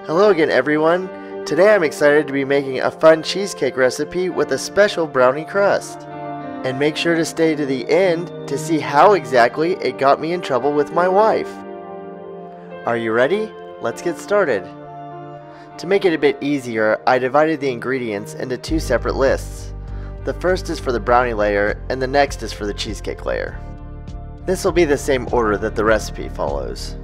Hello again everyone. Today I'm excited to be making a fun cheesecake recipe with a special brownie crust. And make sure to stay to the end to see how exactly it got me in trouble with my wife. Are you ready? Let's get started. To make it a bit easier, I divided the ingredients into two separate lists. The first is for the brownie layer and the next is for the cheesecake layer. This will be the same order that the recipe follows.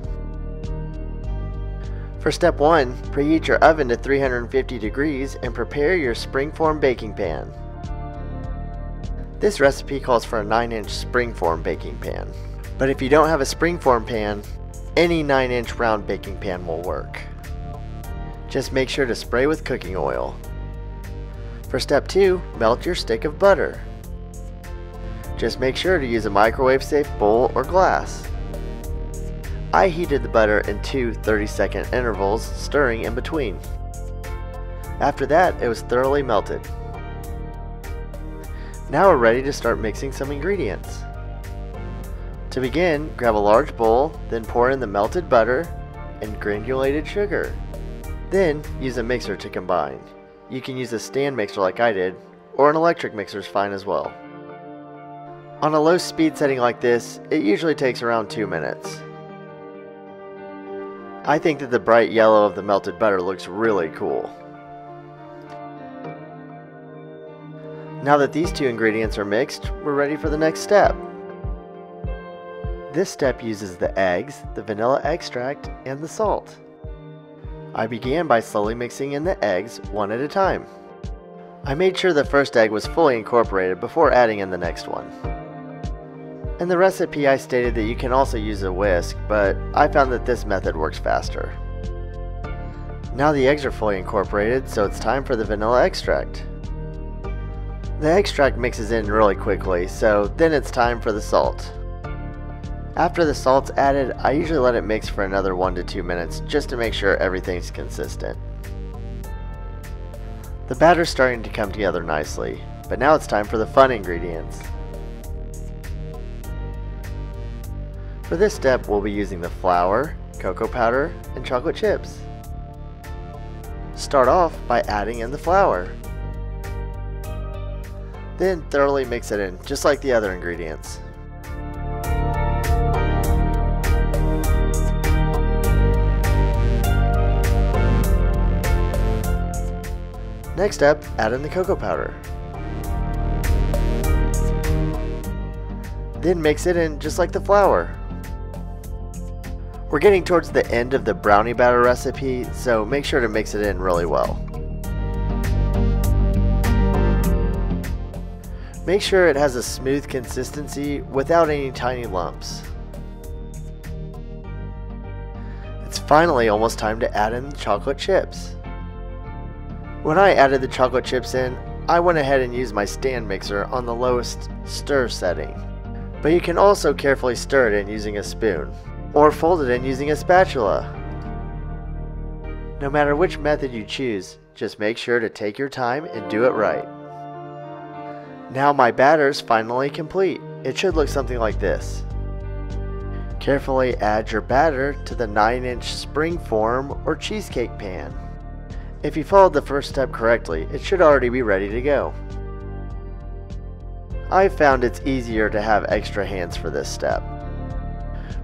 For step 1, preheat your oven to 350 degrees and prepare your springform baking pan. This recipe calls for a 9-inch springform baking pan. But if you don't have a springform pan, any 9-inch round baking pan will work. Just make sure to spray with cooking oil. For step 2, melt your stick of butter. Just make sure to use a microwave-safe bowl or glass. I heated the butter in two 30-second intervals, stirring in between. After that, it was thoroughly melted. Now we're ready to start mixing some ingredients. To begin, grab a large bowl, then pour in the melted butter and granulated sugar. Then, use a mixer to combine. You can use a stand mixer like I did, or an electric mixer is fine as well. On a low speed setting like this, it usually takes around 2 minutes. I think that the bright yellow of the melted butter looks really cool. Now that these two ingredients are mixed, we're ready for the next step. This step uses the eggs, the vanilla extract, and the salt. I began by slowly mixing in the eggs one at a time. I made sure the first egg was fully incorporated before adding in the next one. In the recipe I stated that you can also use a whisk, but I found that this method works faster. Now the eggs are fully incorporated, so it's time for the vanilla extract. The extract mixes in really quickly, so then it's time for the salt. After the salt's added, I usually let it mix for another 1 to 2 minutes just to make sure everything's consistent. The batter's starting to come together nicely, but now it's time for the fun ingredients. For this step, we'll be using the flour, cocoa powder, and chocolate chips. Start off by adding in the flour. Then thoroughly mix it in, just like the other ingredients. Next up, add in the cocoa powder. Then mix it in just like the flour. We're getting towards the end of the brownie batter recipe, so make sure to mix it in really well. Make sure it has a smooth consistency without any tiny lumps. It's finally almost time to add in the chocolate chips. When I added the chocolate chips in, I went ahead and used my stand mixer on the lowest stir setting. But you can also carefully stir it in using a spoon, or fold it in using a spatula. No matter which method you choose, just make sure to take your time and do it right. Now my batter's finally complete. It should look something like this. Carefully add your batter to the 9-inch springform or cheesecake pan. If you followed the first step correctly, it should already be ready to go. I've found it's easier to have extra hands for this step.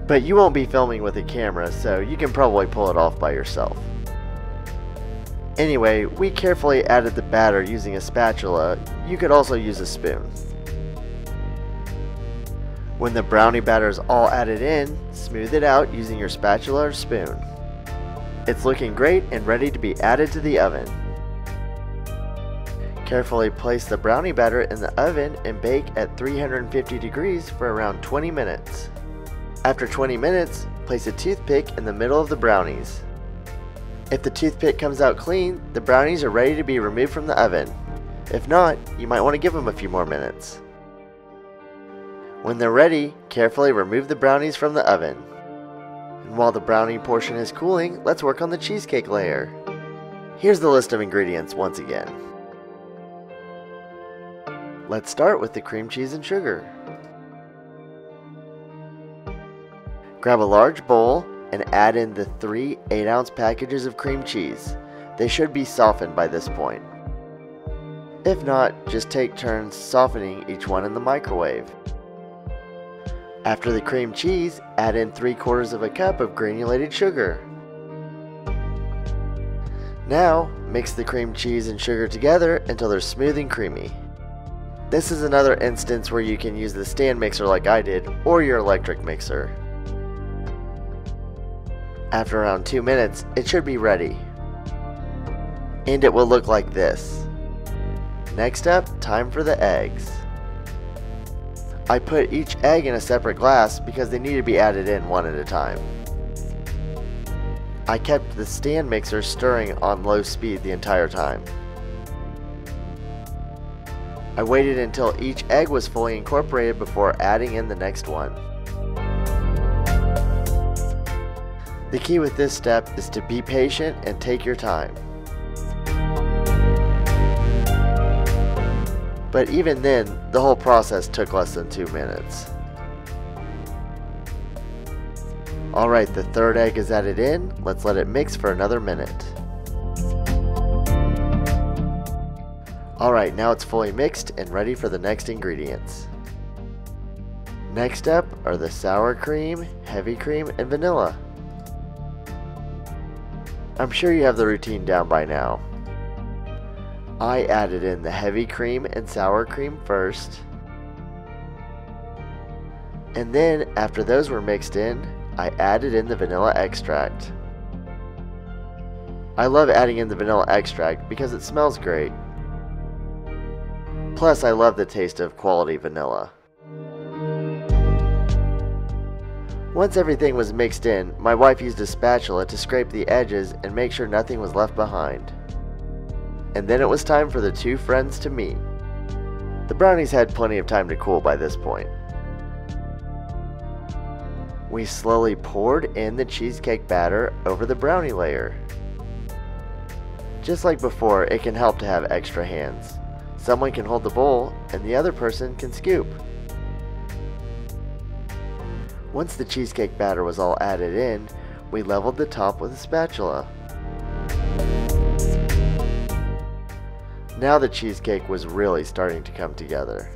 But you won't be filming with a camera, so you can probably pull it off by yourself. Anyway, we carefully added the batter using a spatula. You could also use a spoon. When the brownie batter is all added in, smooth it out using your spatula or spoon. It's looking great and ready to be added to the oven. Carefully place the brownie batter in the oven and bake at 350 degrees for around 20 minutes. After 20 minutes, place a toothpick in the middle of the brownies. If the toothpick comes out clean, the brownies are ready to be removed from the oven. If not, you might want to give them a few more minutes. When they're ready, carefully remove the brownies from the oven. And while the brownie portion is cooling, let's work on the cheesecake layer. Here's the list of ingredients once again. Let's start with the cream cheese and sugar. Grab a large bowl, and add in the 3 8-ounce packages of cream cheese. They should be softened by this point. If not, just take turns softening each one in the microwave. After the cream cheese, add in 3/4 of a cup of granulated sugar. Now, mix the cream cheese and sugar together until they're smooth and creamy. This is another instance where you can use the stand mixer like I did, or your electric mixer. After around 2 minutes, it should be ready. And it will look like this. Next up, time for the eggs. I put each egg in a separate glass because they need to be added in one at a time. I kept the stand mixer stirring on low speed the entire time. I waited until each egg was fully incorporated before adding in the next one. The key with this step is to be patient and take your time. But even then, the whole process took less than 2 minutes. Alright, the third egg is added in. Let's let it mix for another minute. Alright, now it's fully mixed and ready for the next ingredients. Next up are the sour cream, heavy cream, and vanilla. I'm sure you have the routine down by now. I added in the heavy cream and sour cream first. And then, after those were mixed in, I added in the vanilla extract. I love adding in the vanilla extract because it smells great. Plus, I love the taste of quality vanilla. Once everything was mixed in, my wife used a spatula to scrape the edges and make sure nothing was left behind. And then it was time for the two friends to meet. The brownies had plenty of time to cool by this point. We slowly poured in the cheesecake batter over the brownie layer. Just like before, it can help to have extra hands. Someone can hold the bowl and the other person can scoop. Once the cheesecake batter was all added in, we leveled the top with a spatula. Now the cheesecake was really starting to come together.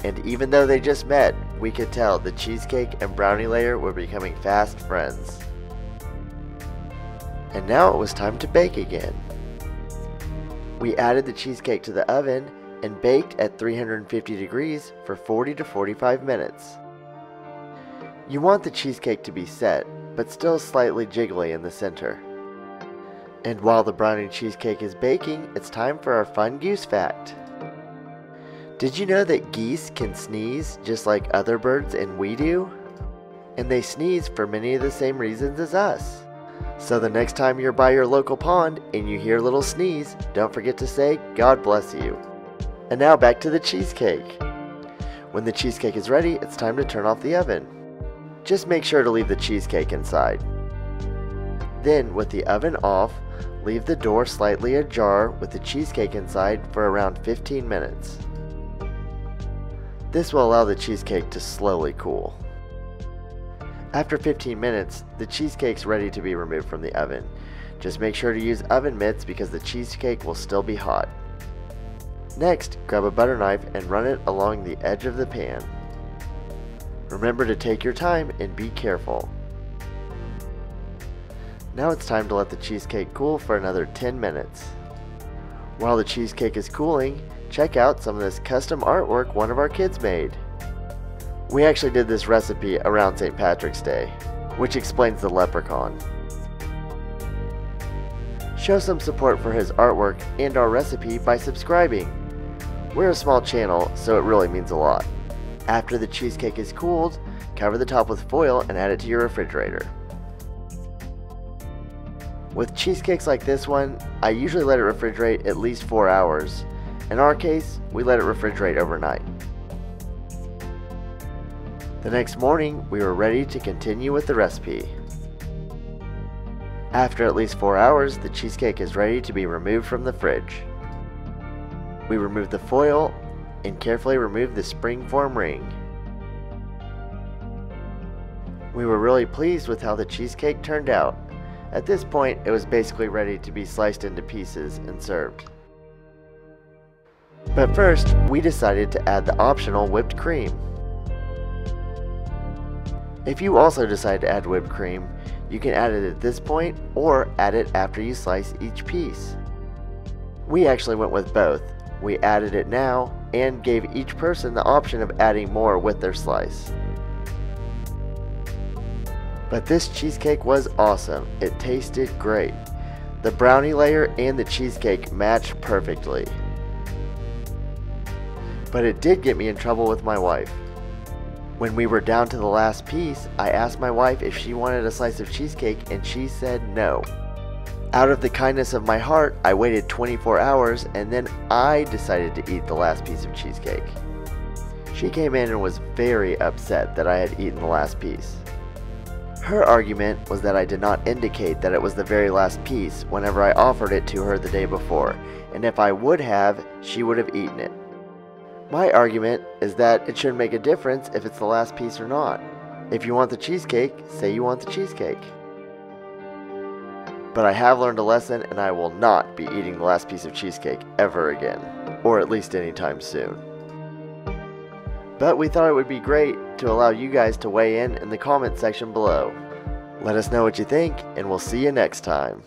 And even though they just met, we could tell the cheesecake and brownie layer were becoming fast friends. And now it was time to bake again. We added the cheesecake to the oven and baked at 350 degrees for 40 to 45 minutes. You want the cheesecake to be set, but still slightly jiggly in the center. And while the brownie cheesecake is baking, it's time for our fun goose fact. Did you know that geese can sneeze just like other birds and we do? And they sneeze for many of the same reasons as us. So the next time you're by your local pond and you hear a little sneeze, don't forget to say, "God bless you." And now back to the cheesecake. When the cheesecake is ready, it's time to turn off the oven. Just make sure to leave the cheesecake inside. Then, with the oven off, leave the door slightly ajar with the cheesecake inside for around 15 minutes. This will allow the cheesecake to slowly cool. After 15 minutes, the cheesecake's ready to be removed from the oven. Just make sure to use oven mitts because the cheesecake will still be hot. Next, grab a butter knife and run it along the edge of the pan. Remember to take your time and be careful. Now it's time to let the cheesecake cool for another 10 minutes. While the cheesecake is cooling, check out some of this custom artwork one of our kids made. We actually did this recipe around St. Patrick's Day, which explains the leprechaun. Show some support for his artwork and our recipe by subscribing. We're a small channel, so it really means a lot. After the cheesecake is cooled, cover the top with foil and add it to your refrigerator. With cheesecakes like this one, I usually let it refrigerate at least 4 hours. In our case, we let it refrigerate overnight. The next morning, we were ready to continue with the recipe. After at least 4 hours, the cheesecake is ready to be removed from the fridge. We remove the foil and carefully remove the springform ring. We were really pleased with how the cheesecake turned out. At this point, it was basically ready to be sliced into pieces and served. But first, we decided to add the optional whipped cream. If you also decide to add whipped cream, you can add it at this point or add it after you slice each piece. We actually went with both. We added it now and gave each person the option of adding more with their slice. But this cheesecake was awesome. It tasted great. The brownie layer and the cheesecake matched perfectly. But it did get me in trouble with my wife. When we were down to the last piece, I asked my wife if she wanted a slice of cheesecake and she said no. Out of the kindness of my heart, I waited 24 hours and then I decided to eat the last piece of cheesecake. She came in and was very upset that I had eaten the last piece. Her argument was that I did not indicate that it was the very last piece whenever I offered it to her the day before, and if I would have, she would have eaten it. My argument is that it shouldn't make a difference if it's the last piece or not. If you want the cheesecake, say you want the cheesecake. But I have learned a lesson and I will not be eating the last piece of cheesecake ever again, or at least anytime soon. But we thought it would be great to allow you guys to weigh in the comment section below. Let us know what you think and we'll see you next time.